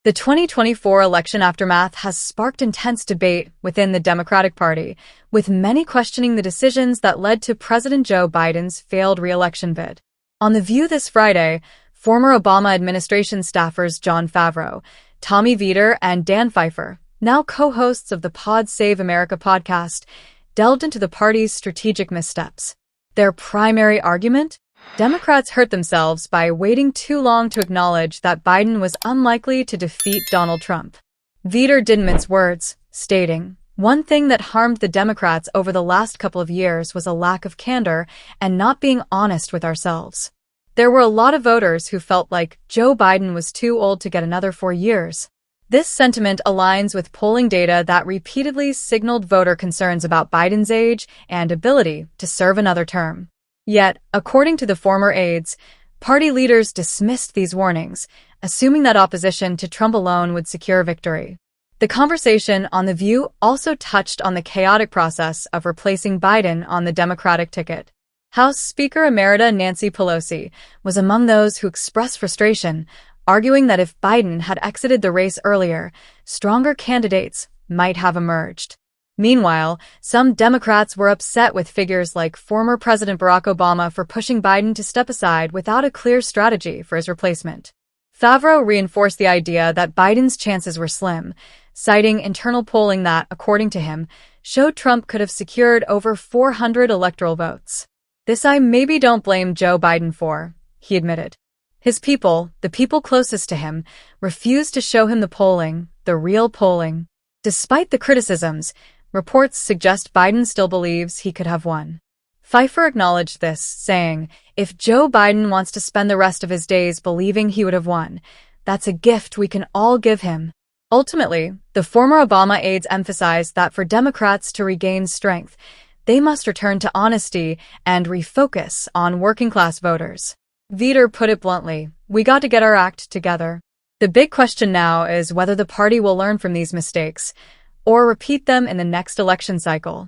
The 2024 election aftermath has sparked intense debate within the Democratic Party, with many questioning the decisions that led to President Joe Biden's failed re-election bid. On The View this Friday, former Obama administration staffers Jon Favreau, Tommy Vietor, and Dan Pfeiffer, now co-hosts of the Pod Save America podcast, delved into the party's strategic missteps. Their primary argument? Democrats hurt themselves by waiting too long to acknowledge that Biden was unlikely to defeat Donald Trump. Vietor didn't mince words, stating, "One thing that harmed the Democrats over the last couple of years was a lack of candor and not being honest with ourselves. There were a lot of voters who felt like Joe Biden was too old to get another 4 years." This sentiment aligns with polling data that repeatedly signaled voter concerns about Biden's age and ability to serve another term. Yet, according to the former aides, party leaders dismissed these warnings, assuming that opposition to Trump alone would secure victory. The conversation on The View also touched on the chaotic process of replacing Biden on the Democratic ticket. House Speaker Emerita Nancy Pelosi was among those who expressed frustration, arguing that if Biden had exited the race earlier, stronger candidates might have emerged. Meanwhile, some Democrats were upset with figures like former President Barack Obama for pushing Biden to step aside without a clear strategy for his replacement. Favreau reinforced the idea that Biden's chances were slim, citing internal polling that, according to him, showed Trump could have secured over 400 electoral votes. "This I maybe don't blame Joe Biden for," he admitted. His people, the people closest to him, refused to show him the real polling. Despite the criticisms, reports suggest Biden still believes he could have won. Pfeiffer acknowledged this, saying, "If Joe Biden wants to spend the rest of his days believing he would have won, that's a gift we can all give him." Ultimately, the former Obama aides emphasized that for Democrats to regain strength, they must return to honesty and refocus on working-class voters. Vietor put it bluntly, "We got to get our act together." The big question now is whether the party will learn from these mistakes or repeat them in the next election cycle.